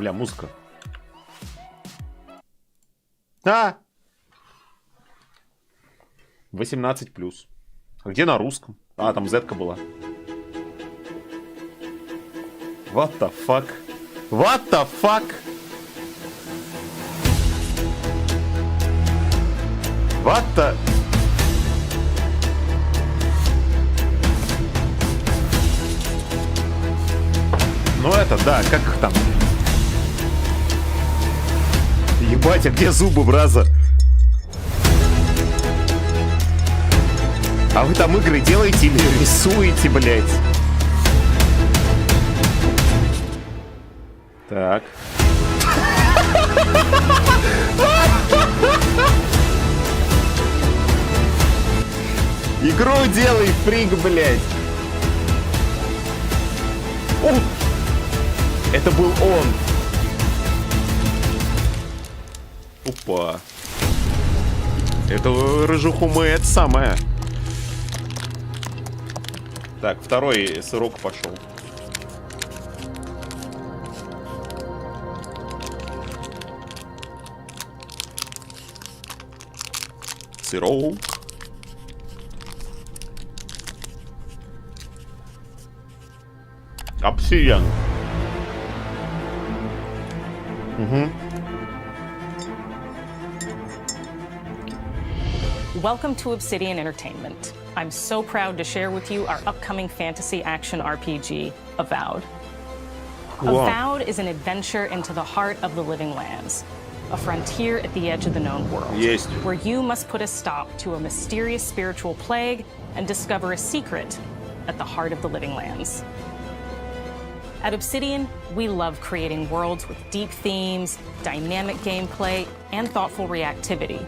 Бля, музыка. А! 18+. А где на русском? А, там Z-ка была. What the fuck? What the fuck? What the... Ну это, да, как их там? Ебать, а где зубы, браза? А вы там игры делаете или рисуете, блядь? Так. Игру делай, фрик, блядь. О! Это был он. Опа. Это рыжуху мы, это самое. Так, второй сырок пошел. Сырок. Обсидиан. Угу. Welcome to Obsidian Entertainment. I'm so proud to share with you our upcoming fantasy action RPG, Avowed. Wow. Avowed is an adventure into the heart of the living lands, a frontier at the edge of the known world, Yes. where you must put a stop to a mysterious spiritual plague and discover a secret at the heart of the living lands. At Obsidian, we love creating worlds with deep themes, dynamic gameplay, and thoughtful reactivity.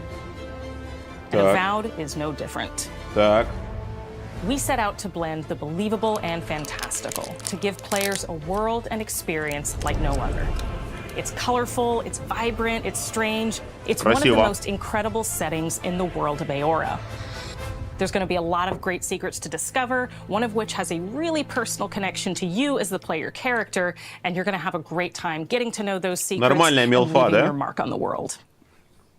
And Avowed is no different. Так. We set out to blend the believable and fantastical, to give players a world and experience like no other. It's colorful, it's vibrant, it's strange. It's one of the most incredible settings in the world of Aora. There's going to be a lot of great secrets to discover, one of which has a really personal connection to you as the player character, and you're going to have a great time getting to know those secrets and leaving your mark on the world.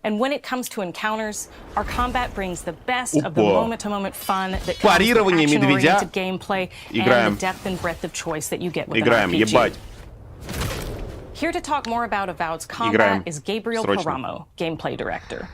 And when it comes to encounters, our combat brings the best of the moment-to-moment fun that comes with action-oriented gameplay and the depth and breadth of choice that you get with an RPG. Here to talk more about Avowed's combat is Gabriel Paramo, gameplay director.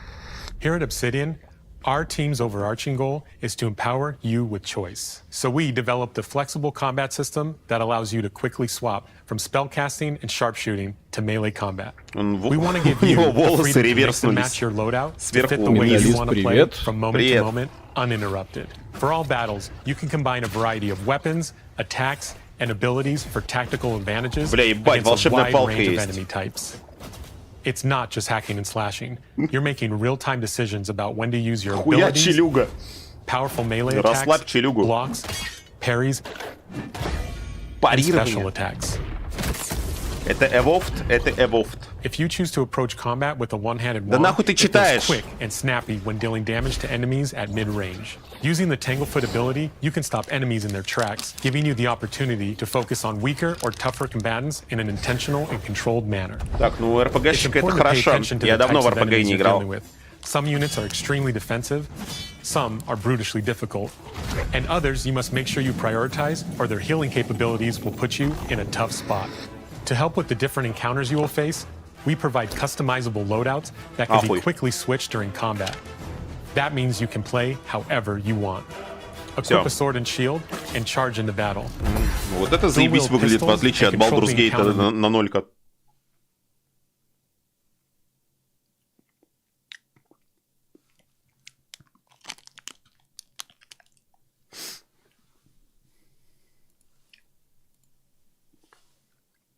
Here at Obsidian, our team's overarching goal is to empower you with choice. So we developed a flexible combat system that allows you to quickly swap from spellcasting and sharpshooting to melee combat. We want to give you the freedom to mix and match your loadout to fit the way you want to play from moment to moment, uninterrupted. For all battles, you can combine a variety of weapons, attacks, and abilities for tactical advantages against a wide range of enemy types. It's not just hacking and slashing. You're making real-time decisions about when to use your abilities, powerful melee attacks, blocks, parries, and special attacks. Это evolved. If you choose to approach combat with a one-handed wand, it goes quick and snappy when dealing damage to enemies at mid-range. Using the Tanglefoot ability, you can stop enemies in their tracks, giving you the opportunity to focus on weaker or tougher combatants in an intentional and controlled manner. Так, ну РПГщик это хорошо. Я давно в РПГ не играл. Some units are extremely defensive, some are brutishly difficult, and others you must make sure you prioritize or their healing capabilities will put you in a tough spot. To help with the different encounters you will face, we provide customizable loadouts that can be quickly switched during combat. That means you can play however you want. Equip a sword and shield and charge into battle. Вот это заебись выглядит, в отличие от Baldur's Gate на нолька.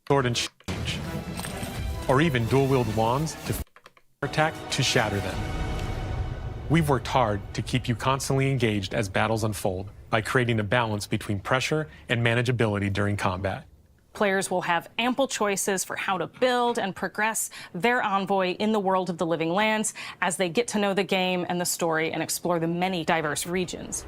Sword and change, or even dual-wield wands to attack to shatter them. We've worked hard to keep you constantly engaged as battles unfold by creating a balance between pressure and manageability during combat. Players will have ample choices for how to build and progress their envoy in the world of the living lands as they get to know the game and the story and explore the many diverse regions.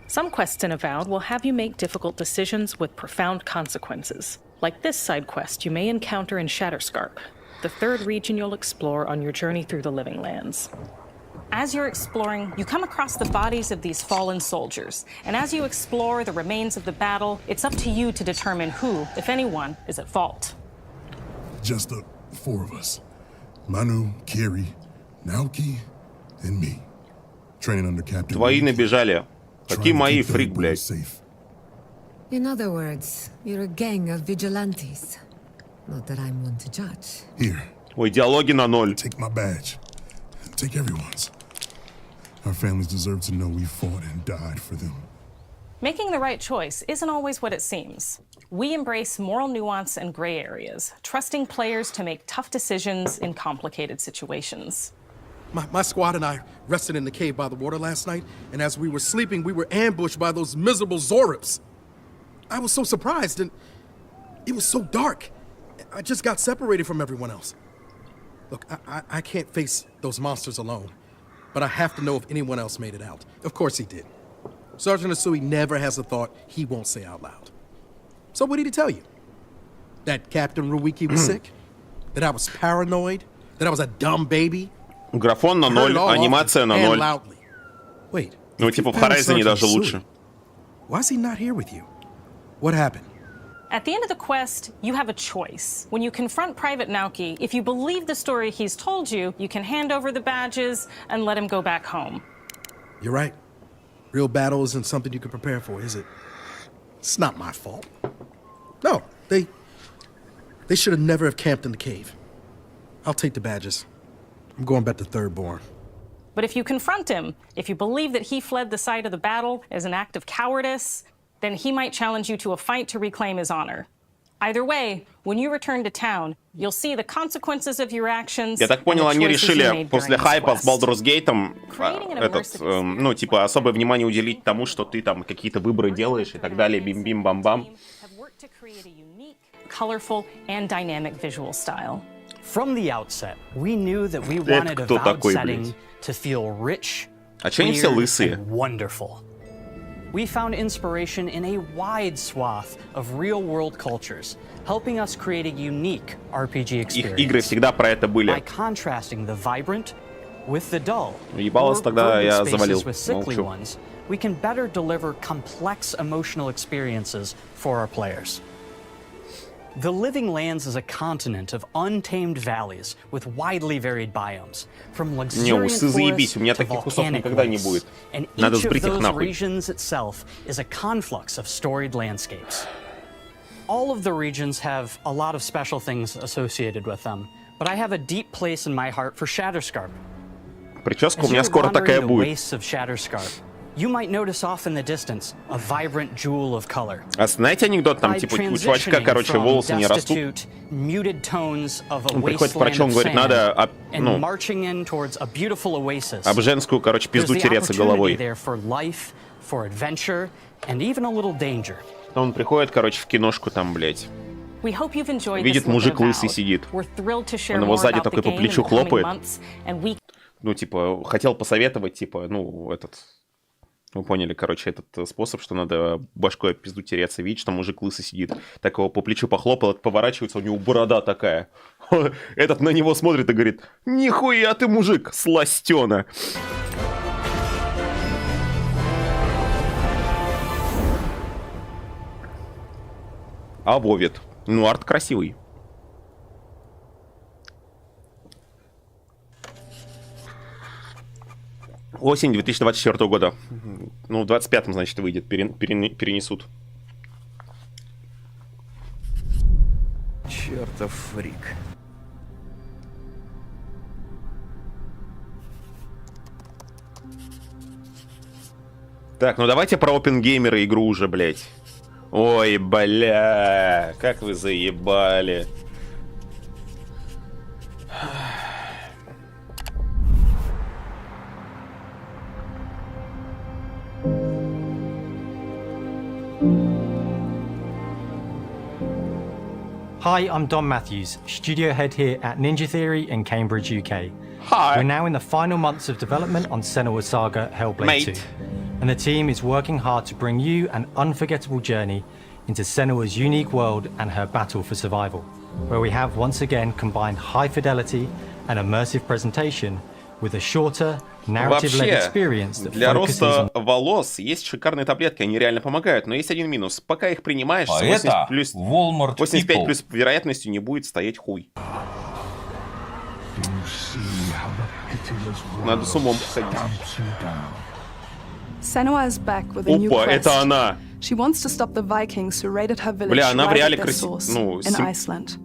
Some quests in Avowed will have you make difficult decisions with profound consequences. Like this side quest you may encounter in Shatterscarp, the third region you'll explore on your journey through the Living Lands. As you're exploring, you come across the bodies of these fallen soldiers, and as you explore the remains of the battle, it's up to you to determine who, if anyone, is at fault. Just the four of us. Manu, Kiri, Naoki, and me. Training under Captain. Твои набежали. Какие мои, фрик, блядь? Safe. In other words, you're a gang of vigilantes. Not that I'm one to judge. Here, Ой, диалоги на ноль. take my badge. Take everyone's. Our families deserve to know we fought and died for them. Making the right choice isn't always what it seems. We embrace moral nuance and gray areas, trusting players to make tough decisions in complicated situations. My squad and I rested in the cave by the water last night, and as we were sleeping, we were ambushed by those miserable Zorips. I was so surprised, and it was so dark. I just got separated from everyone else. Look, I can't face those monsters alone, but I have to know if anyone else made it out. Of course he did. Sergeant Asui never has a thought he won't say out loud. So what did he tell you? That Captain Ruiki was sick? That I was paranoid? That I was a dumb baby? Графон на ноль, анимация на ноль. Wait. Ну, типа в Horizon даже лучше. Why is he not here with you? What happened? At the end of the quest, you have a choice. When you confront Private Naoki, if you believe the story he's told you, you can hand over the badges and let him go back home. You're right. Real battle isn't something you can prepare for, is it? It's not my fault. No, they should have never have camped in the cave. I'll take the badges. I'm going back to Third Born. But if you confront him, if you believe that he fled the site of the battle as an act of cowardice, then he might challenge you to a fight to reclaim his honor. Either way, when you return to town, you'll see the consequences of your actions. Я так понял, они решили после хайпа с Baldur's Gate'ом ну, типа, особое внимание уделить тому, что ты там какие-то выборы делаешь и так далее, бим-бим-бам-бам. Colorful and dynamic visual style. From the outset, we knew that we wanted a Avowed setting to feel rich, clear, and wonderful. We found inspiration in a wide swath of real-world cultures, helping us create a unique RPG experience. Игры всегда про это были. By contrasting the vibrant with the dull, Ебалось тогда, я завалил. with sickly ones, we can better deliver complex emotional experiences for our players. The Living Lands is a continent of untamed valleys with widely varied biomes, from luxuriant forests to volcanic wastes, and each of those regions itself is a conflux of storied landscapes. All of the regions have a lot of special things associated with them, but I have a deep place in my heart for Shatterscarp. Прическа у меня скоро такая будет. You might notice off in the distance a vibrant jewel of color. А знаете анекдот, там типа у чувачка, короче, волосы не растут. Он приходит к врачу, он говорит, надо, ну, об женскую, короче, пизду тереться головой. Он приходит, короче, в киношку там, блядь. Видит, мужик лысый сидит. Он его сзади такой по плечу хлопает. Ну, типа, хотел посоветовать, типа, ну, этот... Вы поняли, короче, этот способ, что надо башкой об пизду тереться. Видишь, что мужик лысый сидит. Так его по плечу похлопал, этот поворачивается, у него борода такая. Этот на него смотрит и говорит, нихуя ты, мужик, сластена. А Вовит. Ну, арт красивый. Осень 2024 года. Ну, в 25-м, значит, выйдет. Перенесут. Чертов фрик. Так, ну давайте про опенгеймера игру уже, блядь. Ой, бля, как вы заебали. Hi, I'm Dom Matthews, studio head here at Ninja Theory in Cambridge, UK. Hi. We're now in the final months of development on Senua's Saga Hellblade 2, and the team is working hard to bring you an unforgettable journey into Senua's unique world and her battle for survival, where we have once again combined high fidelity and immersive presentation with a shorter, narrative-led experience that для focuses роста on... волос есть шикарные таблетки, они реально помогают, но есть один минус. Пока их принимаешь, с 85 плюс вероятностью не будет стоять хуй. Надо с умом ходить. Senua is back with a new Опа, quest. это она! She wants to stop the Vikings who raided her village Бля, она в right реале at their source in Iceland.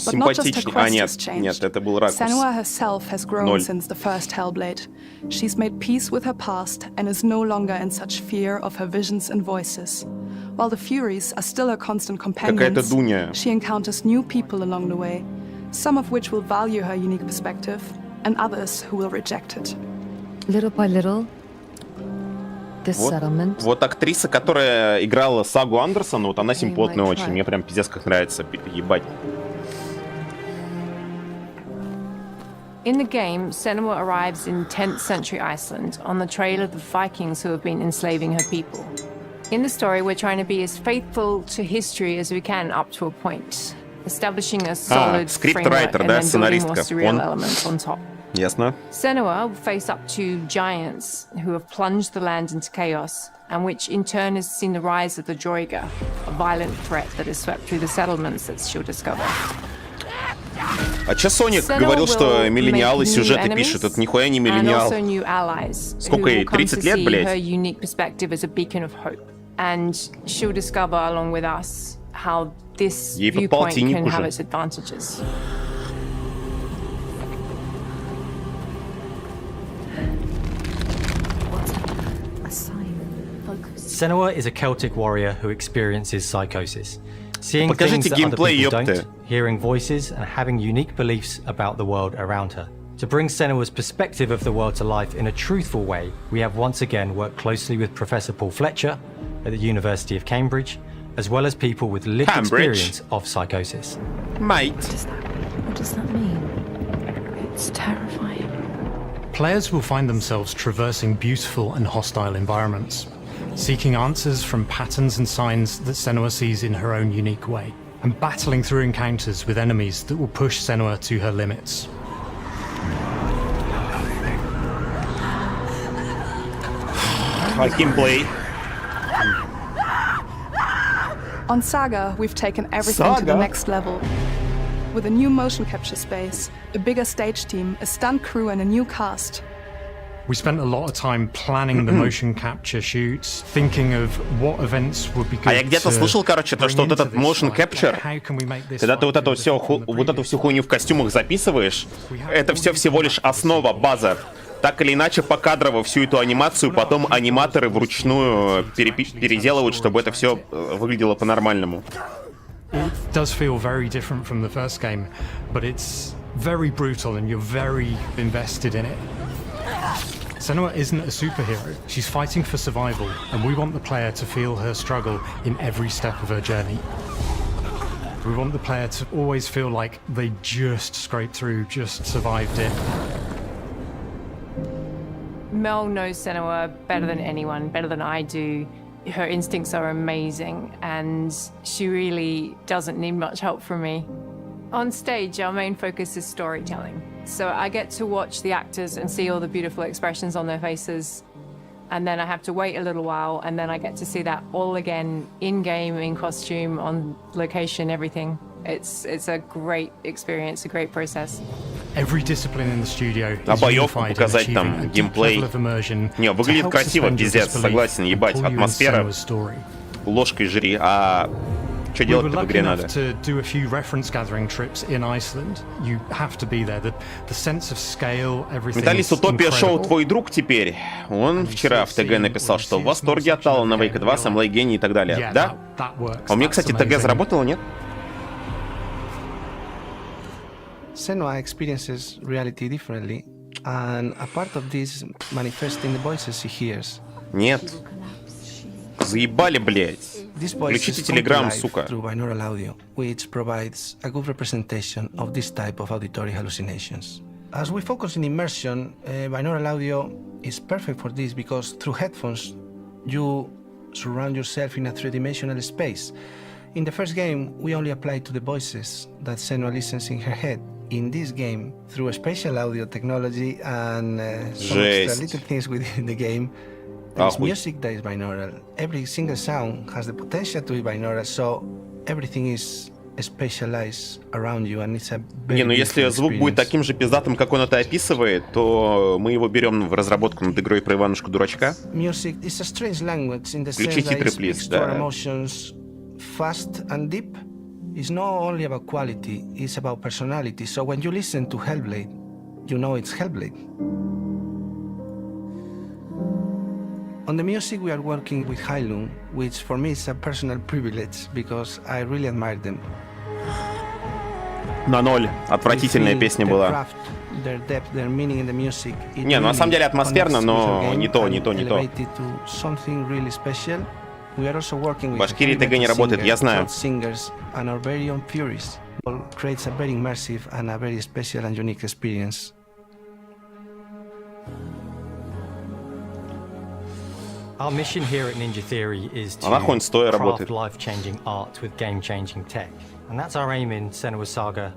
But not just her симпатичная. quest Нет, has changed. нет, это был ракурс. Senua herself has grown 0. since the first Hellblade. She's made peace with her past and is no longer in such fear of her visions and voices. While the Furies are still her constant companions, she encounters new people along the way, some of which will value her unique perspective, and others who will reject it. Little by little, this settlement... Вот актриса, которая играла Сагу Андерсон, вот она симпотная очень. Мне прям пиздец как нравится, ебать. In the game, Senua arrives in 10th century Iceland on the trail of the Vikings who have been enslaving her people. In the story, we're trying to be as faithful to history as we can up to a point, establishing a solid framework and then building more surreal elements on top. Ясно. Senua will face up to giants who have plunged the land into chaos, and which in turn has seen the rise of the Droiga, a violent threat that has swept through the settlements that she'll discover. А чё Соник говорил, что миллениалы сюжеты пишут? Это нихуя не миллениал. Сколько ей? 30 лет, блядь? Ей под полтинник уже. Senua is a Celtic warrior who experiences psychosis. Seeing Покажите things that геймплей, other people ёпты. don't, hearing voices, and having unique beliefs about the world around her. To bring Senua's perspective of the world to life in a truthful way, we have once again worked closely with Professor Paul Fletcher at the University of Cambridge, as well as people with lived experience of psychosis. Mate. What does that mean? It's terrifying. Players will find themselves traversing beautiful and hostile environments, seeking answers from patterns and signs that Senua sees in her own unique way, and battling through encounters with enemies that will push Senua to her limits. Gameplay. On Saga, we've taken everything to the next level. With a new motion capture space, a bigger stage team, a stunt crew, and a new cast. We spent a lot of time planning the motion capture shoots, thinking of what events would be good. А я где-то слышал, короче, то, что вот этот motion capture, когда ты вот эту всю хуйню в костюмах записываешь, это все всего лишь основа, база. Так или иначе, покадрово всю эту анимацию потом аниматоры вручную переделывают, чтобы это все выглядело по-нормальному. It does feel very different from the first game, but it's very brutal and you're very invested in it. Senua isn't a superhero. She's fighting for survival, and we want the player to feel her struggle in every step of her journey. We want the player to always feel like they just scraped through, just survived it. Mel knows Senua better than anyone, better than I do. Her instincts are amazing, and she really doesn't need much help from me. On stage, our main focus is storytelling. So I get to watch the actors and see all the beautiful expressions on their faces. And then I have to wait a little while, and then I get to see that all again, in-game, in costume, on location, everything. It's a great experience, a great process. Every discipline in the studio А боёвку показать там, геймплей. Не, выглядит красиво, пиздец, согласен, ебать. Атмосфера, ложкой жри, а что делать-то в игре надо? Металист Утопия Шоу твой друг теперь. Он вчера в ТГ написал, что в восторге от Alan Wake 2, Самлей Гений и так далее. Да? А у меня, кстати, ТГ заработало, нет? Senua experiences reality differently, and a part of this manifests in the voices she hears. Нет. Заебали, блядь. Включите Telegram, сука. Through binaural audio, which provides a good representation of this type of auditory hallucinations. As we focus in immersion, binaural audio is perfect for this because through headphones, you surround yourself in a three-dimensional space, In the first game, we only applied to the voices that Senua listens in her head. In this game, through a spatial audio technology and some extra little things within the game, there's music that is binaural. Every single sound has the potential to be binaural, so everything is spatialized around you, and it's a very Не, ну если звук будет таким же пиздатым, как он это описывает, то мы его берем в разработку над игрой про Иванушку-дурачка. Music is a strange language in the sense that it speaks to our emotions fast and deep. It's not only about quality, it's about personality. So when you listen to Hellblade, you know it's Hellblade. On the music, we are working with Heilung, which for me is a personal privilege because I really admire them. На ноль. Отвратительная песня была. Не, ну на самом деле атмосферно, но не то. В Башкирии ТГ не работает, я знаю. Our mission here at Ninja Theory is to craft life-changing art with game-changing tech. And that's our aim in Senua's Saga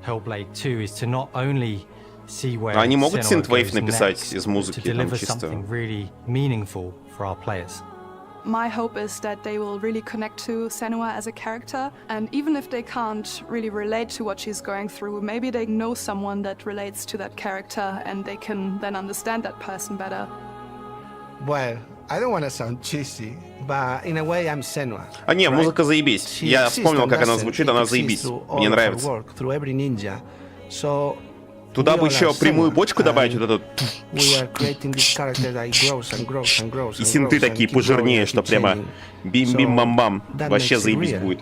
Hellblade 2, is to not only see where Они могут Senua synthwave goes написать next, из but музыки, to там deliver чисто. something really meaningful for our players. My hope is that they will really connect to Senua as a character, and even if they can't really relate to what she's going through, maybe they know someone that relates to that character and they can then understand that person better. Well, I don't want to sound cheesy, but in a way I'm Senua. А не, музыка заебись. Я вспомнил, как она звучит, она заебись. Мне нравится. Туда бы еще прямую почку добавить, вот эту. И синты такие пожирнее, что прямо бим-бим-бам-бам. Вообще заебись будет.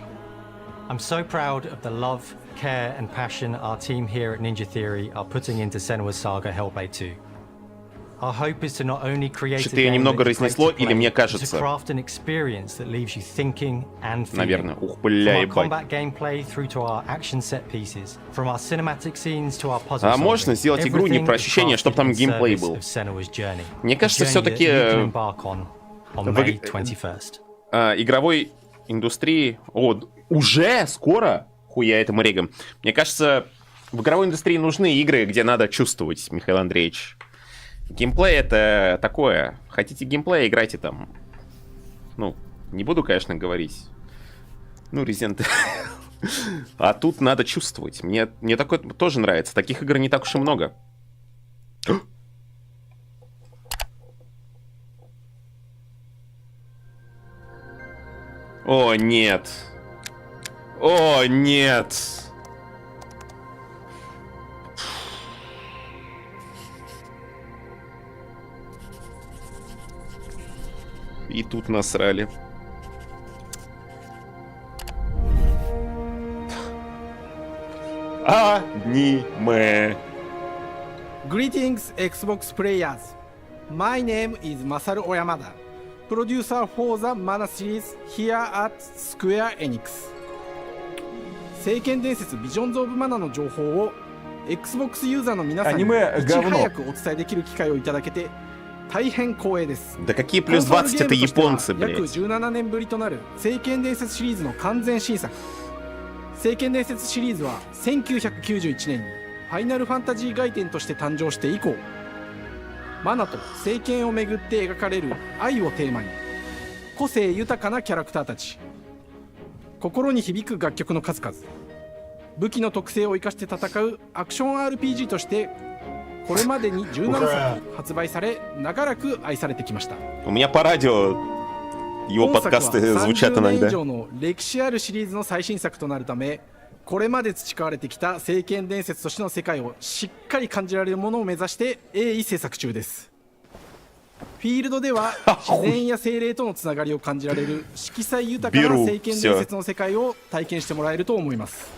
I'm so proud of the love, care and passion our team here at Ninja Theory are putting into Senua's Saga Hellblade 2. Our hope is to not only create a game немного that is great разнесло, to или мне play, but to кажется? craft an experience that leaves you thinking and feeling. Наверное. Ух, бля, From our ебать. combat gameplay through to our action set pieces, from our cinematic scenes to our puzzle А можно сделать игру не про ощущение, чтобы там геймплей был? Мне кажется, все-таки игровой индустрии... О, уже? Скоро? Хуя этим регом. Мне кажется, в игровой индустрии нужны игры, где надо чувствовать, Михаил Андреевич. Геймплей это такое. Хотите геймплей, играйте там. Ну, не буду, конечно, говорить. Ну, Resident Evil. А тут надо чувствовать. Мне такое тоже нравится. Таких игр не так уж и много. О, нет. О, нет. И тут насрали. Аниме. Greetings, Xbox players. My name is Masaru Oyamada, producer for the Mana series here at Square Enix. 聖剣伝説ビジョンズ・オブ・マナの情報を Xbox ユーザーの皆さんにいち早くお伝えできる機会をいただけて大変光栄です。Да какие плюс 20 это японцы, блядь. 約17年ぶりとなる聖剣伝説シリーズの完全新作。聖剣伝説シリーズは1991年にファイナルファンタジー外伝として誕生して以降、マナと聖剣をめぐって描かれる愛をテーマに、個性豊かなキャラクターたち、心に響く楽曲の数々、武器の特性を生かして戦うアクション RPG としてこれまでに17作発売され長らく愛されてきました。У меня по радио его подкасты звучат иногда. 30年以上の歴史あるシリーズの最新作となるため、これまで培われてきた聖剣伝説としての世界をしっかり感じられるものを目指して鋭意制作中です。フィールドでは自然や精霊とのつながりを感じられる色彩豊かな聖剣伝説の世界を体験してもらえると思います。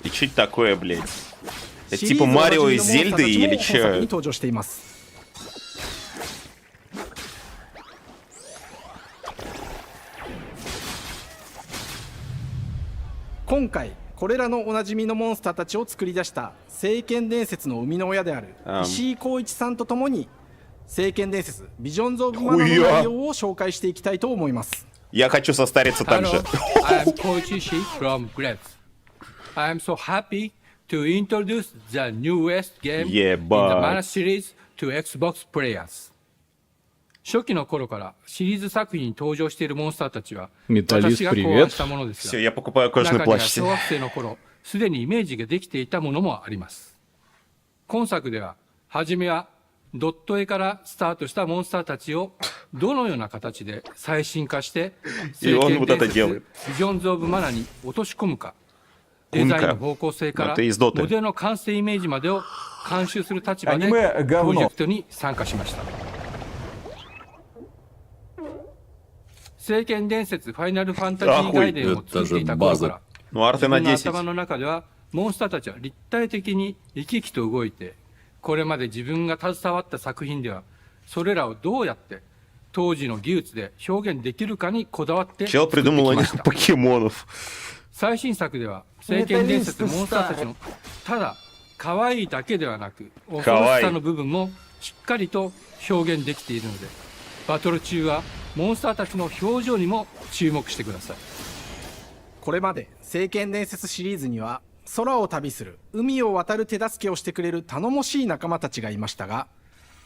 И что это такое, блядь? Это типа Марио и Зельды или что? 登場しています。今回これらのおなじみのモンスターたちを作り出した聖剣伝説の生みの親である石井浩一さんとともに聖剣伝説ビジョンズ・オブ・マナの内容を紹介していきたいと思います。Я хочу состариться так же. I'm Koichi from Grets. I'm so happy to introduce the newest game in the Mana series to Xbox players. 初期の頃からシリーズ作品に登場しているモンスターたちは私が考案したものですが、中には小学生の頃すでにイメージができていたものもあります。今作では初めはドット絵からスタートしたモンスターたちをどのような形で最新化して聖剣伝説ビジョンズ・オブ・マナに落とし込むか、デザインの方向性からモデルの完成イメージまでを監修する立場でプロジェクトに参加しました。聖剣伝説ファイナルファンタジー外伝を作っていた頃から自分の頭の中ではモンスターたちは立体的に生き生きと動いて、これまで自分が携わった作品ではそれらをどうやって当時の技術で表現できるかにこだわって作ってきました。最新作では聖剣伝説モンスターたちのただ可愛いだけではなく恐ろしさの部分もしっかりと表現できているので、バトル中はモンスターたちの表情にも注目してください。これまで聖剣伝説シリーズには空を旅する、海を渡る手助けをしてくれる頼もしい仲間たちがいましたが、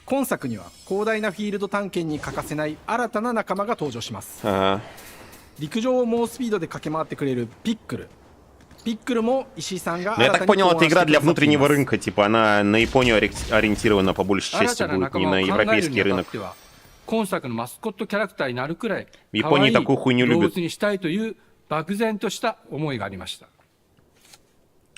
今作には広大なフィールド探検に欠かせない新たな仲間が登場します。陸上を猛スピードで駆け回ってくれるピックル。ピックルも石井さんが新たに考案してくださっています。Я так понял, это игра для внутреннего рынка, типа она на Японию ориентирована по большей части будет, не на европейский рынок. 今作のマスコットキャラクターになるくらい可愛い動物にしたいという漠然とした思いがありました。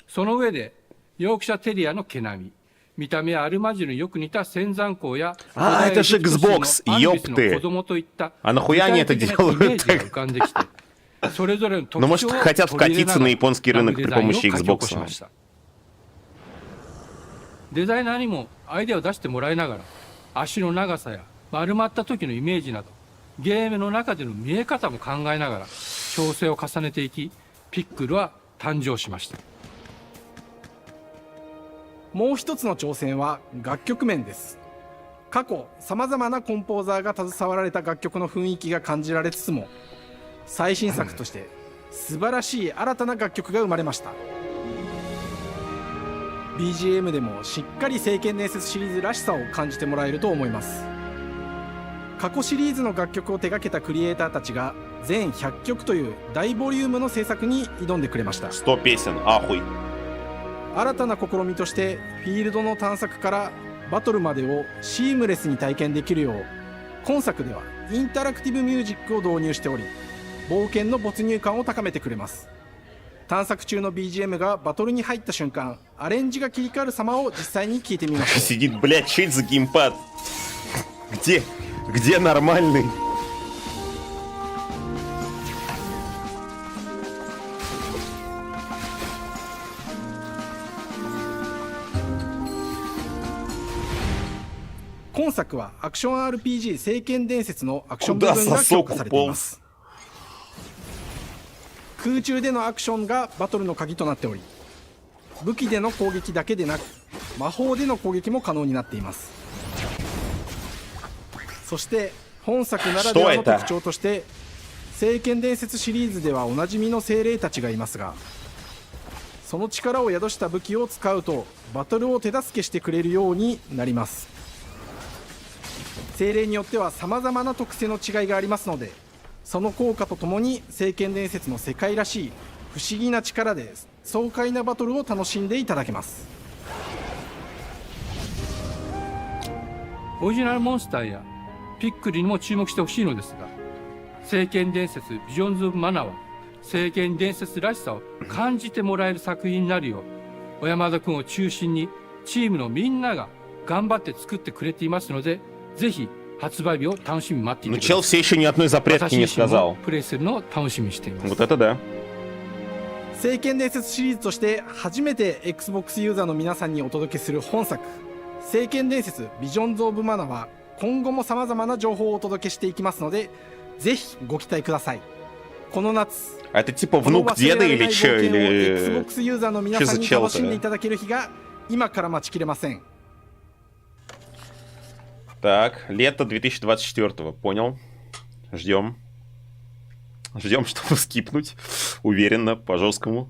その上でヨークシャテリアの毛並み、見た目はアルマジルによく似た仙山港やэто же Xbox, ёпты. 子供といった А нахуя они это делают так? 浮かんできて、それぞれの特徴を может хотят вкатиться на японский рынок при помощи Xbox. デザイナーにもアイデアを出してもらいながら、足の長さや丸まった時のイメージなどゲームの中での見え方も考えながら調整を重ねていき、ピックルは誕生しました。もう一つの挑戦は楽曲面です。過去さまざまなコンポーザーが携わられた楽曲の雰囲気が感じられつつも、最新作として素晴らしい新たな楽曲が生まれました。 BGM でもしっかり聖剣伝説シリーズらしさを感じてもらえると思います。過去シリーズの楽曲を手掛けたクリエイターたちが全100曲という大ボリュームの制作に挑んでくれました。100 песен, ахуй. 新たな試みとしてフィールドの探索からバトルまでをシームレスに体験できるよう、今作ではインタラクティブミュージックを導入しており、冒険の没入感を高めてくれます。探索中の BGM がバトルに入った瞬間、アレンジが切り替わる様を実際に聞いてみましょう。Сидит, блядь, что это за геймпад? Где нормальный? 今作はアクション RPG 聖剣伝説のアクション部分が強化されています。空中でのアクションがバトルの鍵となっており、武器での攻撃だけでなく魔法での攻撃も可能になっています。そして本作ならではの特徴として、聖剣伝説シリーズではおなじみの精霊たちがいますが、その力を宿した武器を使うとバトルを手助けしてくれるようになります。精霊によっては様々な特性の違いがありますので、その効果とともに聖剣伝説の世界らしい不思議な力で爽快なバトルを楽しんでいただけます。オリジナルモンスターやピックリにも注目してほしいのですが、聖剣伝説ビジョンズ・オブ・マナは聖剣伝説らしさを感じてもらえる作品になるよう、小山田君を中心にチームのみんなが頑張って作ってくれていますので、ぜひ発売日を楽しみに待っていてください。Чел все еще ни одной запретки не сказал. プレイするのを楽しみにしています。Вот это да. 聖剣伝説シリーズとして初めて Xbox ユーザーの皆さんにお届けする本作、聖剣伝説ビジョンズ・オブ・マナは今後もさまざまな情報をお届けしていきますので、ぜひご期待ください。この夏、Это типа внук деда или че? Или Xbox ユーザーの皆さんに楽しんでいただける日が今から待ちきれません。Так, лето 2024, понял. Ждем. Ждем, чтобы скипнуть. Уверенно, по жесткому.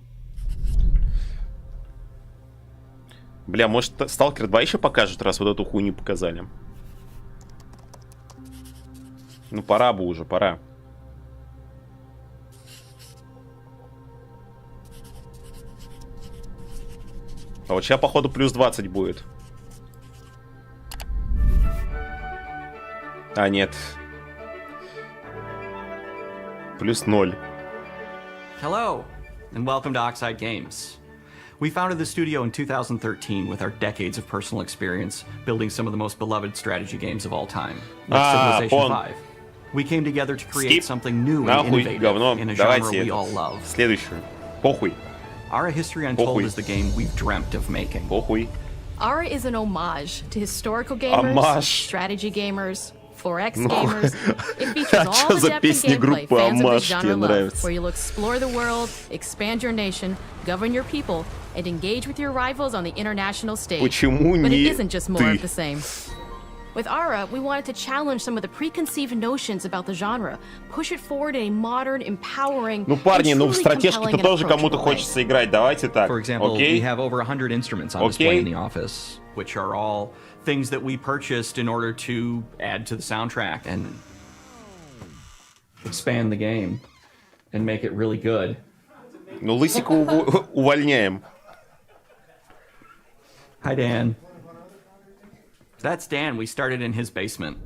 Бля, может, Сталкер 2 еще покажет, раз вот эту хуйню показали. Ну, пора бы уже, пора. А вот сейчас, походу, плюс 20 будет. А, нет. Плюс 0. Hello, and welcome to Oxide Games. We founded the studio in 2013 with our decades of personal experience building some of the most beloved strategy games of all time, like Civilization 5. We came together to create something new and innovative in a genre we all love. Следующую. Похуй. Ara History Untold is the game we've dreamt of making. Похуй. Ara is an homage to historical gamers, strategy gamers, 4X gamers. It features all the depth and gameplay fans of this genre love, where you'll explore the world, expand your nation, govern your people, and engage with your rivals on the international stage. But it isn't just more of the same. With Ara, we wanted to challenge some of the preconceived notions about the genre, push it forward in a modern, empowering, ну, парни, ну в стратежки-то тоже кому-то хочется играть. Давайте так. For example, we have over 100 instruments on display in the office, which are all things that we purchased in order to add to the soundtrack and expand the game and make it really good. Ну, Лысика увольняем. Hi, Dan. That's Dan. We started in his basement.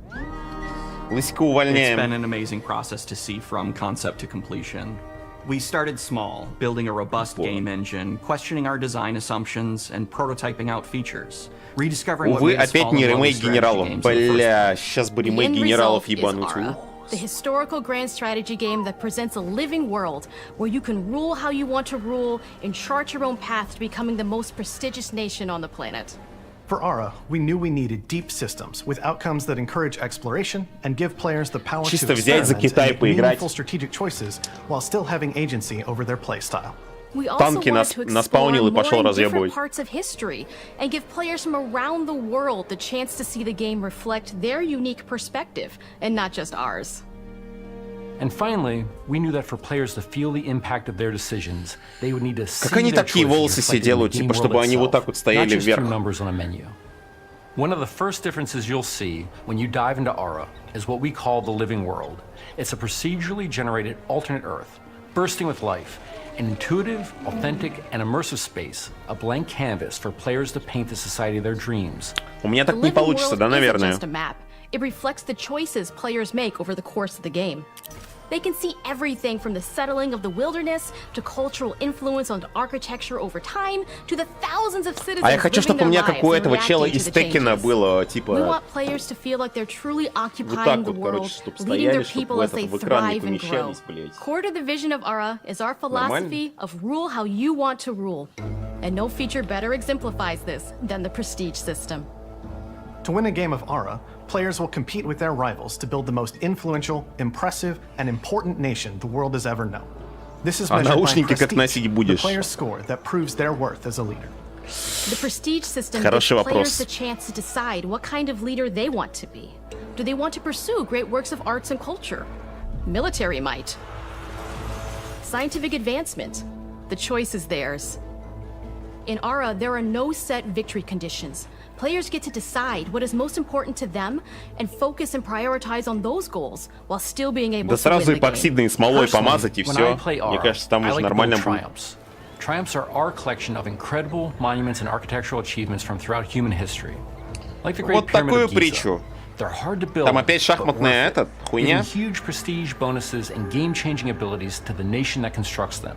Лысика увольняем. It's been an amazing process to see from concept to completion. We started small, building a robust game engine, questioning our design assumptions, and prototyping out features. Rediscovering what made us fall in love with strategy games. Бля, сейчас бы ремейк генералов ебануть. The historical grand strategy game that presents a living world where you can rule how you want to rule and chart your own path to becoming the most prestigious nation on the planet. For Ara, we knew we needed deep systems with outcomes that encourage exploration and give players the power to experiment and make meaningful strategic choices while still having agency over their playstyle. We also wanted to explore more in different parts of history and give players from around the world the chance to see the game reflect their unique perspective and not just ours. And finally, we knew that for players to feel the impact of their decisions, they would need to see как они такие волосы себе делают, типа, чтобы они вот так вот стояли вверх? Numbers on a menu. One of the first differences you'll see when you dive into Ara is what we call the living world. It's a procedurally generated alternate Earth, bursting with life, an intuitive, authentic, and immersive space, a blank canvas for players to paint the society of their dreams. У меня так не получится, да, наверное? It reflects the choices players make over the course of the game. They can see everything from the settling of the wilderness to cultural influence on architecture over time to the thousands of citizens living their lives and reacting to the changes. We want players to feel like they're truly occupying the world, leading their people as they thrive and grow. Core to the vision of Ara is our philosophy of rule how you want to rule. And no feature better exemplifies this than the prestige system. To win a game of Ara, players will compete with their rivals to build the most influential, impressive, and important nation the world has ever known. This is measured by prestige, the player's score that proves their worth as a leader. The prestige system gives players the chance to decide what kind of leader they want to be. Do they want to pursue great works of arts and culture? Military might? Scientific advancement? The choice is theirs. In Ara, there are no set victory conditions. Players get to decide what is most important to them and focus and prioritize on those goals while still being able to win the game. эпоксидной смолой помазать и все. Мне кажется, там уже нормально будет. Triumphs are our collection of incredible monuments and architectural achievements from throughout human history. Like the Great Pyramid of Giza. They're hard to build, там опять шахматная эта хуйня. Huge prestige bonuses and game-changing abilities to the nation that constructs them.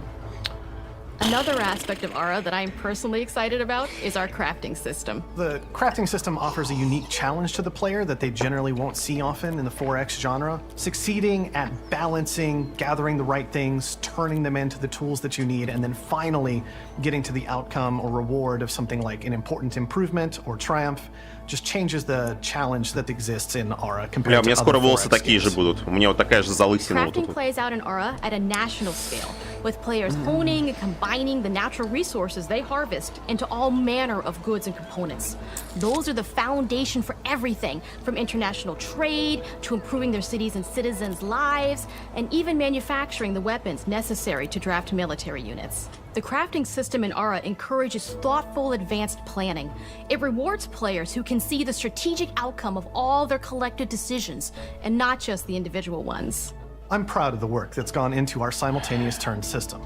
Another aspect of Ara that I'm personally excited about is our crafting system. The crafting system offers a unique challenge to the player that they generally won't see often in the 4X genre. Succeeding at balancing, gathering the right things, turning them into the tools that you need, and then finally getting to the outcome or reward of something like an important improvement or triumph just changes the challenge that exists in Aura compared to other 4X такие же будут. У меня вот такая же залысина вот тут. Crafting plays out in Aura at a national scale, with players honing and combining the natural resources they harvest into all manner of goods and components. Those are the foundation for everything, from international trade to improving their cities and citizens' lives, and even manufacturing the weapons necessary to draft military units. The crafting system in Aura encourages thoughtful, advanced planning. It rewards players who can see the strategic outcome of all their collective decisions, and not just the individual ones. I'm proud of the work that's gone into our simultaneous turn system.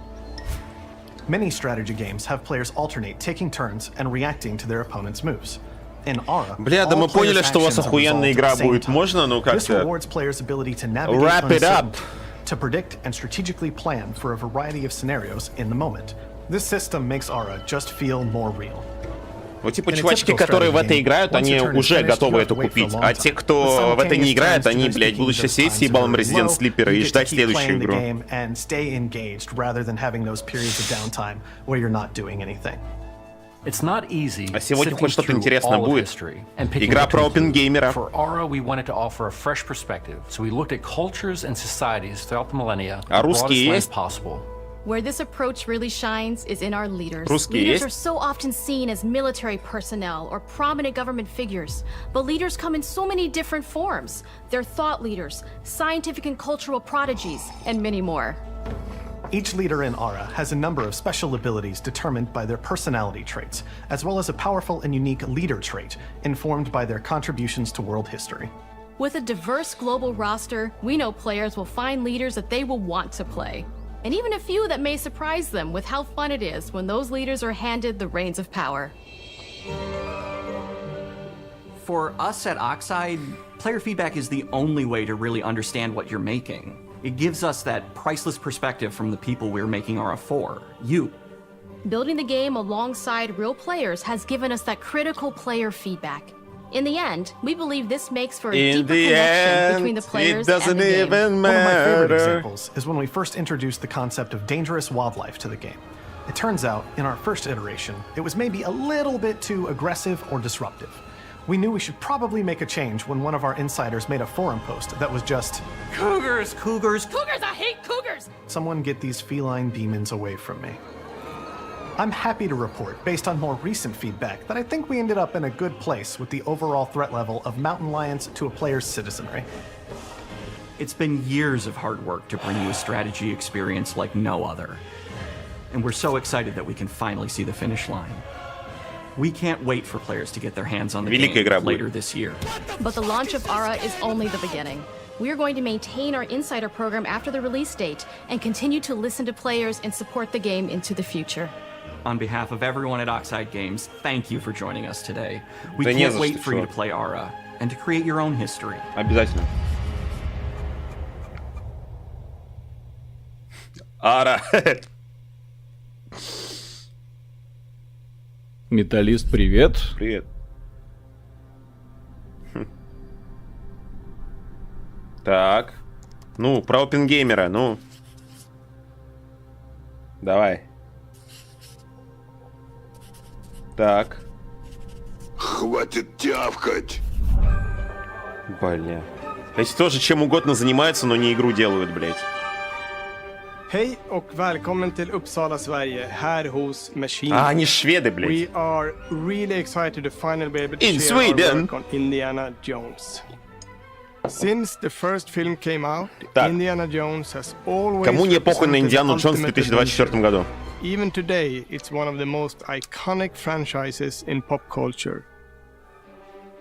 Many strategy games have players alternate taking turns and reacting to their opponent's moves. In Aura, бля, да мы поняли, что у вас охуенная игра будет. Можно, ну как-то wrap it up. To predict and strategically plan for a variety of scenarios in the moment. This system makes Aura just feel more real. Вот типа чувачки, которые в это играют, они уже готовы это купить. А те, кто в это не играет, они, блядь, будут сейчас сидеть с ебалом Resident Sleeper и ждать следующую игру. А сегодня хоть что-то интересное будет. Игра про опенгеймера. А русские есть? Where this approach really shines is in our leaders. Русские leaders есть? are so often seen as military personnel or prominent government figures, but leaders come in so many different forms. They're thought leaders, scientific and cultural prodigies, and many more. Each leader in Aura has a number of special abilities determined by their personality traits, as well as a powerful and unique leader trait informed by their contributions to world history. With a diverse global roster, we know players will find leaders that they will want to play. And even a few that may surprise them with how fun it is when those leaders are handed the reins of power. For us at Oxide, player feedback is the only way to really understand what you're making. It gives us that priceless perspective from the people we're making Aura for, you. Building the game alongside real players has given us that critical player feedback. In the end, we believe this makes for a deeper connection between the players and the game. One of my favorite examples is when we first introduced the concept of dangerous wildlife to the game. It turns out, in our first iteration, it was maybe a little bit too aggressive or disruptive. We knew we should probably make a change when one of our insiders made a forum post that was just, "Cougars, cougars, cougars, I hate cougars! Someone get these feline demons away from me." I'm happy to report, based on more recent feedback, that I think we ended up in a good place with the overall threat level of mountain lions to a player's citizenry. It's been years of hard work to bring you a strategy experience like no other. And we're so excited that we can finally see the finish line. We can't wait for players to get their hands on the game later this year. But the launch of Aura is only the beginning. We are going to maintain our insider program after the release date and continue to listen to players and support the game into the future. On behalf of everyone at Oxide Games, thank you for joining us today. We can't wait for you to play Aura and to create your own history. Обязательно. Ара. Металист, привет. Привет. Так. Ну, про опенгеймера, ну. Давай. Так. Хватит тявкать. Бля. Эти тоже чем угодно занимаются, но не игру делают, блядь. Hej och välkommen till Uppsala, Sverige, här hos Machine. Они шведы, блядь. We are really excited to finally be able to share our work on Indiana Jones. Since the first film came out, Indiana Jones has always Кому не похуй на Индиану Джонс в 2024 году? Even today, it's one of the most iconic franchises in pop culture.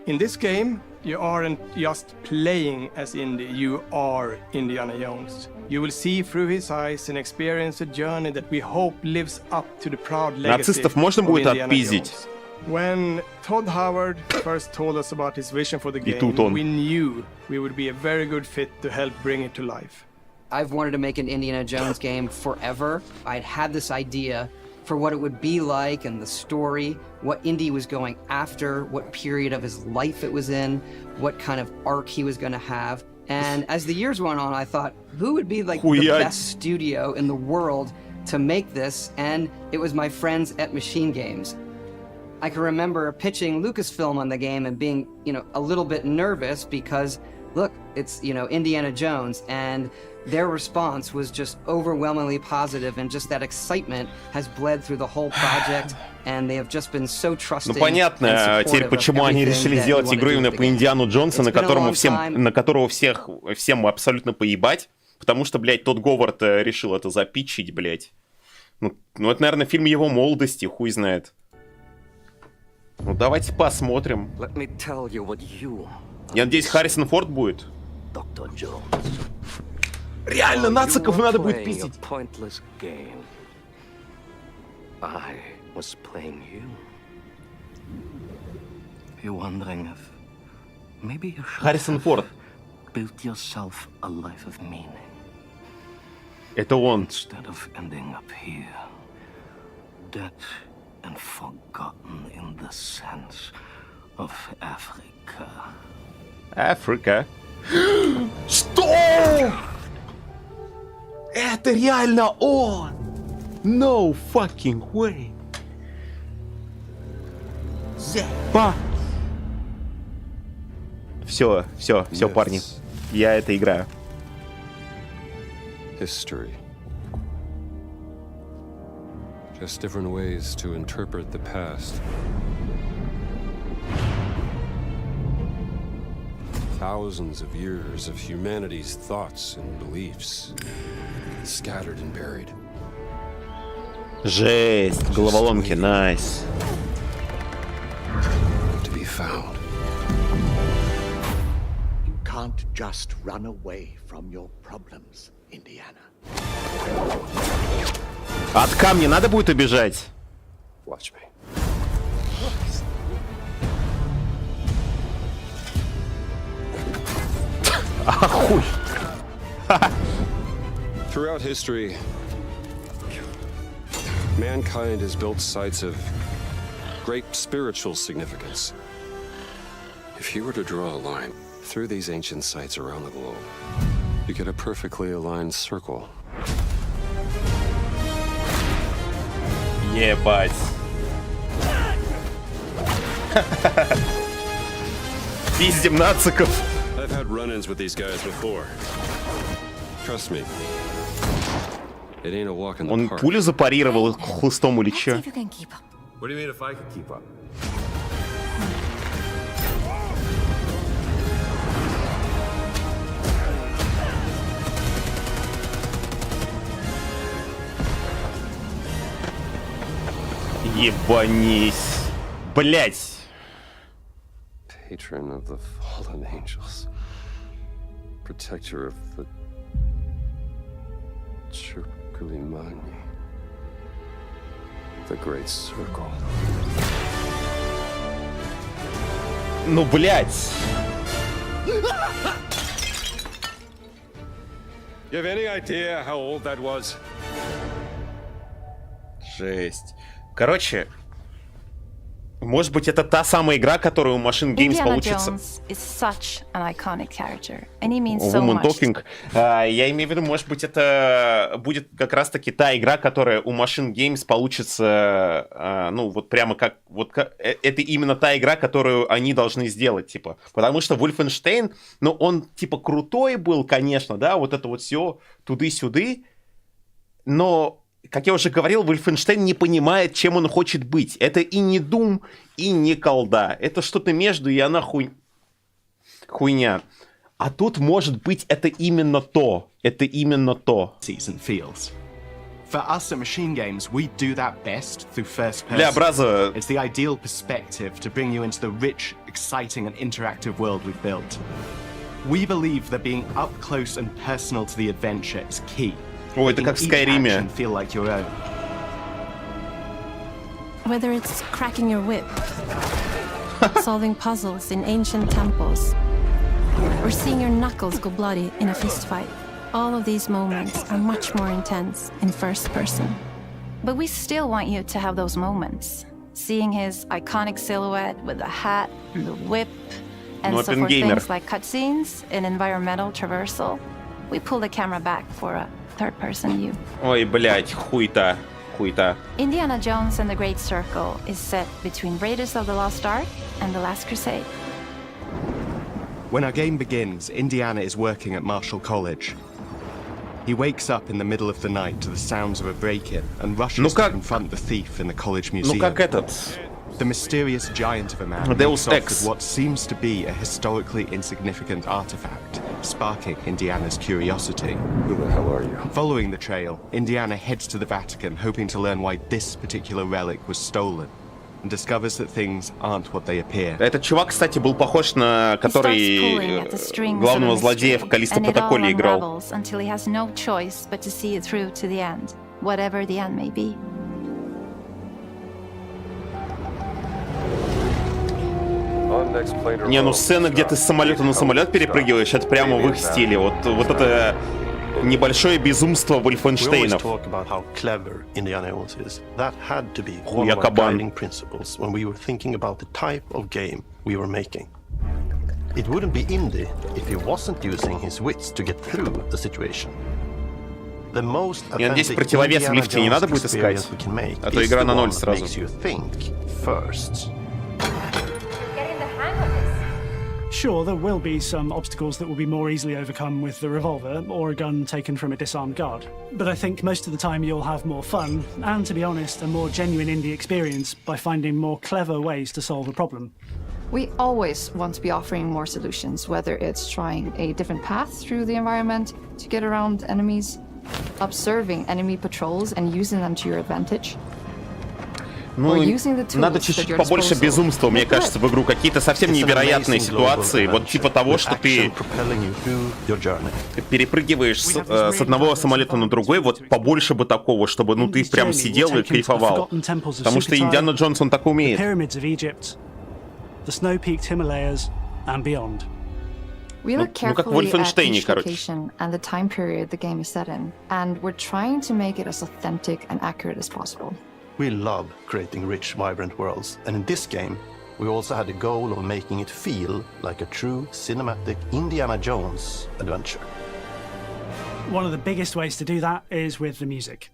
In this game, you aren't just playing as Indy, you are Indiana Jones. You will see through his eyes and experience a journey that we hope lives up to the proud legacy Нацистов можно будет отпиздить? When Todd Howard first told us about his vision for the game, we knew we would be a very good fit to help bring it to life. I've wanted to make an Indiana Jones game forever. I'd had this idea for what it would be like and the story, what Indy was going after, what period of his life it was in, what kind of arc he was going to have. And as the years went on, I thought, who would be like the best studio in the world to make this, and it was my friends at Machine Games. I can remember pitching Lucasfilm on the game and being, a little bit nervous because, look, it's, Indiana Jones, and their response was just overwhelmingly positive, and just that excitement has bled through the whole project, and they have just been so trusting. Ну понятно теперь, почему они решили сделать игру именно по Индиану Джонса, на которого всем абсолютно поебать, потому что, блядь, тот Говард решил это запитчить, блядь. Ну, это, наверное, фильм его молодости, хуй знает. Ну, давайте посмотрим. Я надеюсь, Харрисон Форд будет. Реально, нациков надо будет пиздить. Харрисон Форд. Это он. And forgotten in the sense of Africa. Africa? Что? Это реально он! No fucking way! Зепа! Все, парни. Я это играю. History. Just different ways to interpret the past. Thousands of years of humanity's thoughts and beliefs, scattered and buried. Жесть, головоломки, nice. To be found. You can't just run away from your problems, Indiana. От камня надо будет убежать. Watch me. Ахуй. Throughout history, mankind has built sites of great spiritual significance. If you were to draw a line through these ancient sites around the globe, you get a perfectly aligned circle. Ебать. Пиздим нациков. I've had run-ins with these guys before. Trust me. It ain't a walk in the park. Он пулю запарировал хлыстом или чё? What do you mean if I could keep up? Ебанись. Блять. Patron of the fallen angels. Protector of the Chirkulimani. The Great Circle. Ну, блять. You have any idea how old that was? Жесть. Короче, может быть, это та самая игра, которая у Machine Games получится. Woman Talking. Я имею в виду, может быть, это будет как раз-таки та игра, которая у Machine Games получится, ну, вот прямо как... Это именно та игра, которую они должны сделать, типа. Потому что Wolfenstein, ну, он, типа, крутой был, конечно, да, вот это вот все туды-сюды, но... Как я уже говорил, Wolfenstein не понимает, чем он хочет быть. Это и не Doom, и не колда. Это что-то между, и она хуйня. А тут, может быть, это именно то. Это именно то. For us at Machine Games, we do that best through first person. Для Браза... It's the ideal perspective to bring you into the rich, exciting and interactive world we've built. We believe that being up close and personal to the adventure is key. О, это как в Скайриме. Whether it's cracking your whip, solving puzzles in ancient temples, or seeing your knuckles go bloody in a fistfight, all of these moments are much more intense in first person. But we still want you to have those moments. Seeing his iconic silhouette with the hat and the whip, and so for things like cutscenes and environmental traversal, we pull the camera back for a third-person view. Ой, блядь, хуйта. Indiana Jones and the Great Circle is set between Raiders of the Lost Ark and The Last Crusade. When our game begins, Indiana is working at Marshall College. He wakes up in the middle of the night to the sounds of a break-in and rushes to confront the thief in the college museum. The mysterious giant of a man makes off with what seems to be a historically insignificant artifact, sparking Indiana's curiosity. Who the hell are you? Following the trail, Indiana heads to the Vatican, hoping to learn why this particular relic was stolen, and discovers that things aren't what they appear. Этот чувак, кстати, был похож на который главного злодея в Каллисто Протоколе играл. Until he has no choice but to see it through to the end, whatever the end may be. Не, ну сцена, где ты с самолета на самолет перепрыгиваешь, это прямо в их стиле. Вот это небольшое безумство Вольфенштейнов. Хуя кабан. It wouldn't be indie if he wasn't using his wits to get through the situation. The most Я надеюсь, противовес в лифте не надо будет искать, а то игра на ноль сразу. Sure, there will be some obstacles that will be more easily overcome with the revolver or a gun taken from a disarmed guard. But I think most of the time you'll have more fun, and to be honest, a more genuine indie experience by finding more clever ways to solve a problem. We always want to be offering more solutions, whether it's trying a different path through the environment to get around enemies, observing enemy patrols and using them to your advantage. Ну, надо чуть-чуть побольше безумства, мне кажется, в игру. Какие-то совсем невероятные ситуации. Вот типа того, что ты перепрыгиваешь с одного самолета на другой. Вот побольше бы такого, чтобы ну ты прям сидел и кайфовал. Потому что Индиана Джонс, он так умеет. Ну, как в Вольфенштейне, короче. And the time period the game is set in, and we're trying to make it as authentic and accurate as possible. We love creating rich, vibrant worlds, and in this game, we also had the goal of making it feel like a true cinematic Indiana Jones adventure. One of the biggest ways to do that is with the music.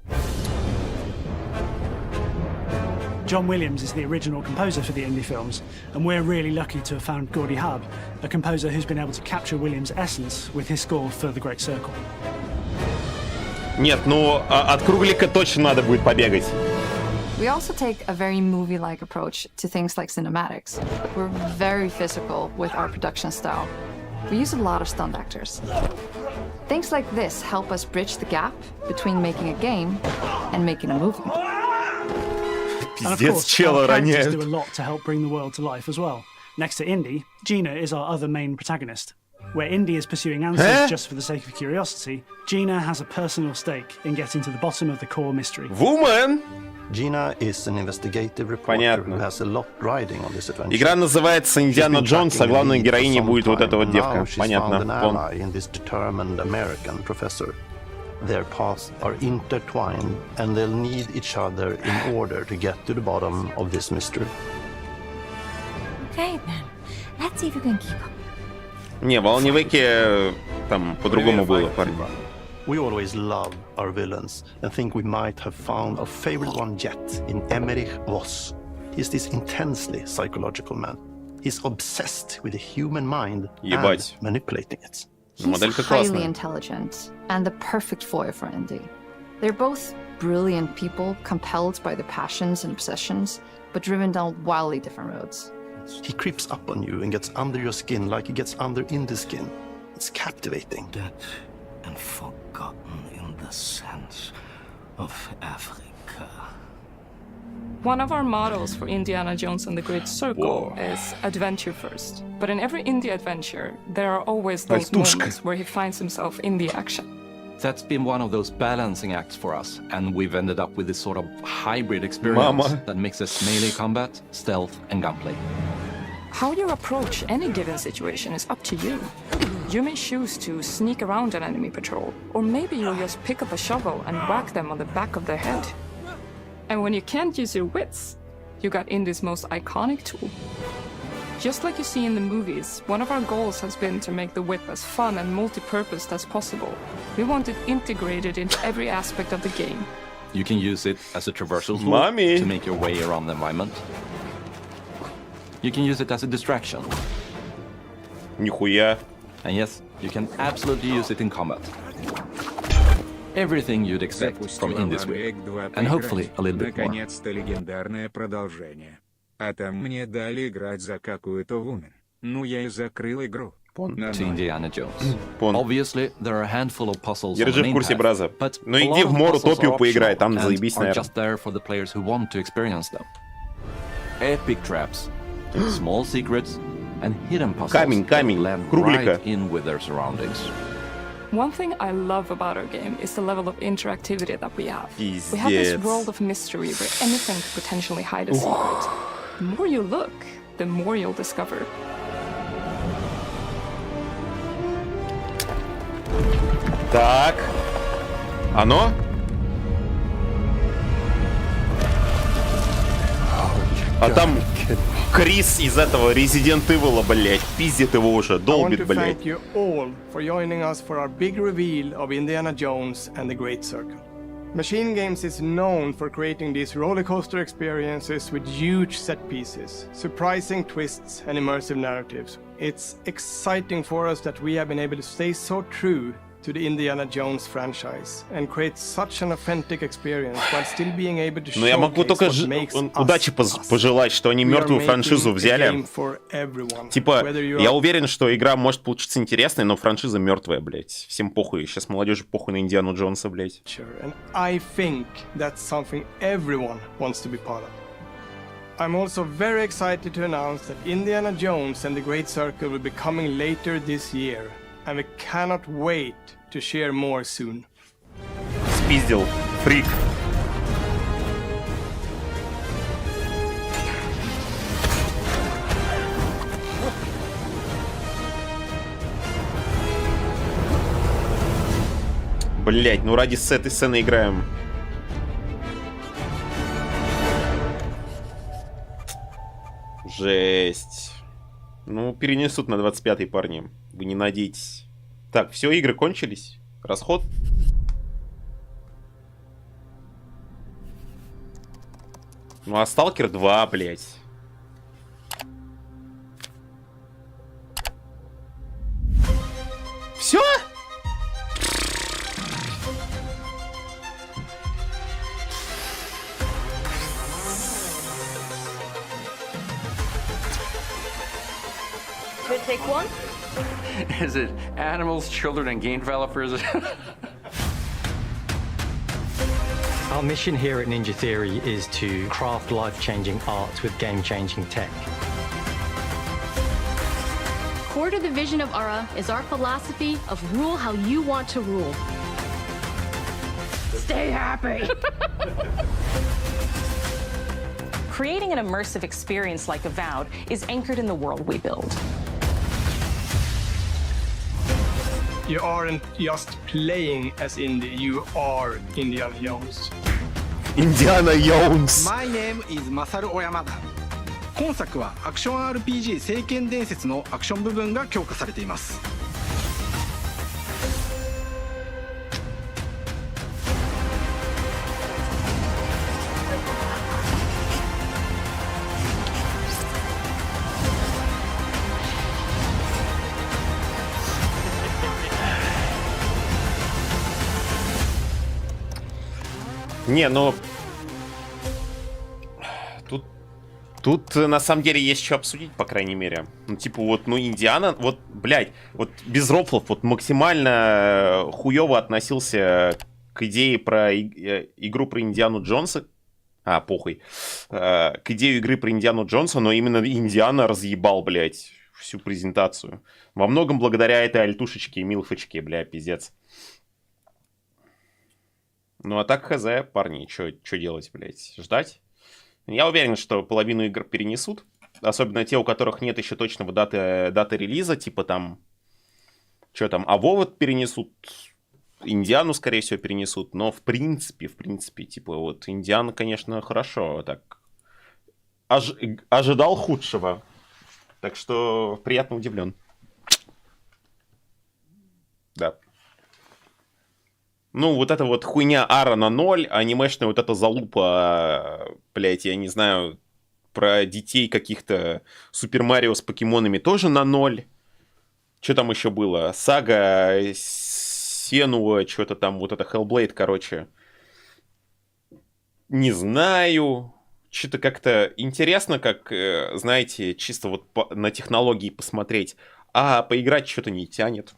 John Williams is the original composer for the indie films, and we're really lucky to have found Gordy Hub, a composer who's been able to capture Williams' essence with his score for The Great Circle. Нет, ну от Круглика точно надо будет побегать. We also take a very movie-like approach to things like cinematics. We're very physical with our production style. We use a lot of stunt actors. Things like this help us bridge the gap between making a game and making a movie. And of course, our characters do a lot to help bring the world to life as well. Next to Indy, Gina is our other main protagonist. Where Indy is pursuing answers just for the sake of curiosity, Gina has a personal stake in getting to the bottom of the core mystery. Woman! Gina is an investigative reporter who has a lot riding on this adventure. Игра называется Индиана Джонс, а главной героиней будет вот эта вот девка. Понятно. In this determined American professor. Their paths are intertwined, and they'll need each other in order to get to the bottom of this mystery. Okay, then. Let's see if you can keep up. Не, в Alan Wake там по-другому было, парень. We always love our villains and think we might have found our favorite one yet in Emmerich Voss. He's this intensely psychological man. He's obsessed with the human mind and manipulating it. He's highly intelligent and the perfect foil for Indy. They're both brilliant people, compelled by their passions and obsessions, but driven down wildly different roads. He creeps up on you and gets under your skin like he gets under Indy's skin. It's captivating. Dead and forgotten in the sense of Africa. One of our models for Indiana Jones and the Great Circle is adventure first. But in every indie adventure, there are always those moments where he finds himself in the action. That's been one of those balancing acts for us, and we've ended up with this sort of hybrid experience that mixes melee combat, stealth, and gunplay. How you approach any given situation is up to you. You may choose to sneak around an enemy patrol, or maybe you'll just pick up a shovel and whack them on the back of their head. And when you can't use your wits, you got Indy's most iconic tool. Just like you see in the movies, one of our goals has been to make the whip as fun and multi-purposed as possible. We want it integrated into every aspect of the game. You can use it as a traversal tool to make your way around the environment. You can use it as a distraction. Нихуя. And yes, you can absolutely use it in combat. Everything you'd expect from Indie's whip, and hopefully a little bit more. Наконец-то легендарное продолжение. А там мне дали играть за какую-то woman. Ну я и закрыл игру. To Indiana Jones. Obviously, there are a handful of puzzles Я on the в main курсе, path, браза. but Ну a иди lot в of Мору puzzles Топию are поиграй, там optional заебись, and are наверное. just there for the players who want to experience them. Epic traps, small secrets, and hidden puzzles Камень, that blend круглика. right in with their surroundings. One thing I love about our game is the level of interactivity that we have. We have this Пиздец. world of mystery where anything could potentially hide a secret. The more you look, the more you'll discover. Так. Оно? А там Крис из этого Resident Evil, блять, пиздит его уже, долбит, блять. I want to thank you all for joining us for our big reveal of Indiana Jones and the Great Circle. Machine Games is known for creating these rollercoaster experiences with huge set pieces, surprising twists, and immersive narratives. It's exciting for us that we have been able to stay so true to the Indiana Jones franchise and create such an authentic experience while still being able to Но я могу только удачи пожелать, что они мертвую франшизу взяли. Типа, я уверен, что игра может получиться интересной, но франшиза мертвая, блять. Всем похуй. Сейчас молодежи похуй на Индиану Джонса, блять. And I think that's something everyone wants to be part of. I'm also very excited to announce that Indiana Jones and the Great Circle will be coming later this year. And we cannot wait to share more soon. Спиздил. Фрик. Блять, ну ради этой сцены играем. Жесть. Ну, перенесут на 25-й, парни. Вы не надейтесь. Так, все, игры кончились. Расход. Ну, а Сталкер 2, блядь. Все? Should I take one? Is it animals, children, and game developers? Our mission here at Ninja Theory is to craft life-changing art with game-changing tech. Core to the vision of Ara is our philosophy of rule how you want to rule. Stay happy! Creating an immersive experience like Avowed is anchored in the world we build. You aren't just playing as Indy, you are Indiana Jones. Indiana Jones. My name is Masaru Oyamada. 今作はアクション RPG 聖剣伝説のアクション部分が強化されています。Не, ну... Тут на самом деле есть что обсудить, по крайней мере. Ну, типа, вот, ну, Индиана, вот, блядь, вот без рофлов, вот максимально хуёво относился к идее про игру про Индиану Джонса. А, похуй. К идее игры про Индиану Джонса, но именно Индиана разъебал, блядь, всю презентацию. Во многом благодаря этой альтушечке и милфочке, бля, пиздец. Ну, а так, хз, парни, что делать, блядь? Ждать? Я уверен, что половину игр перенесут. Особенно те, у которых нет еще точного даты релиза. Типа там... Что там? А Вовод перенесут. Индиану, скорее всего, перенесут. Но в принципе, типа вот Индиана, конечно, хорошо. Так. Ожидал худшего. Так что приятно удивлен. Да. Ну, вот эта вот хуйня Ара на 0, анимешная вот эта залупа, блять, я не знаю, про детей каких-то Супер Марио с покемонами тоже на 0. Что там еще было? Сага Сенуа, что-то там, вот это Hellblade, короче. Не знаю. Что-то как-то интересно, как, знаете, чисто вот на технологии посмотреть. А поиграть что-то не тянет.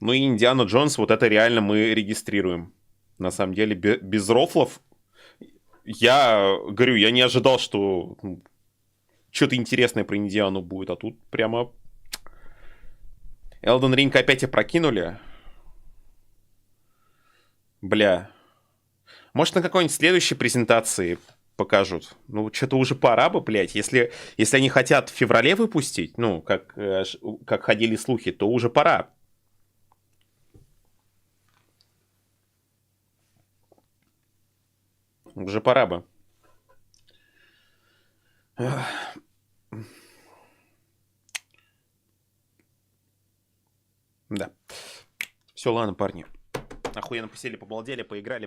Ну и Индиана Джонс, вот это реально мы регистрируем. На самом деле, без рофлов. Я говорю, я не ожидал, что что-то интересное про Индиану будет. А тут прямо... Elden Ring опять опрокинули. Бля. Может, на какой-нибудь следующей презентации покажут. Ну, что-то уже пора бы, блядь. Если они хотят в феврале выпустить, ну, как ходили слухи, то уже пора. Уже пора бы. Да. Все, ладно, парни. Охуенно посели, побалдели, поиграли,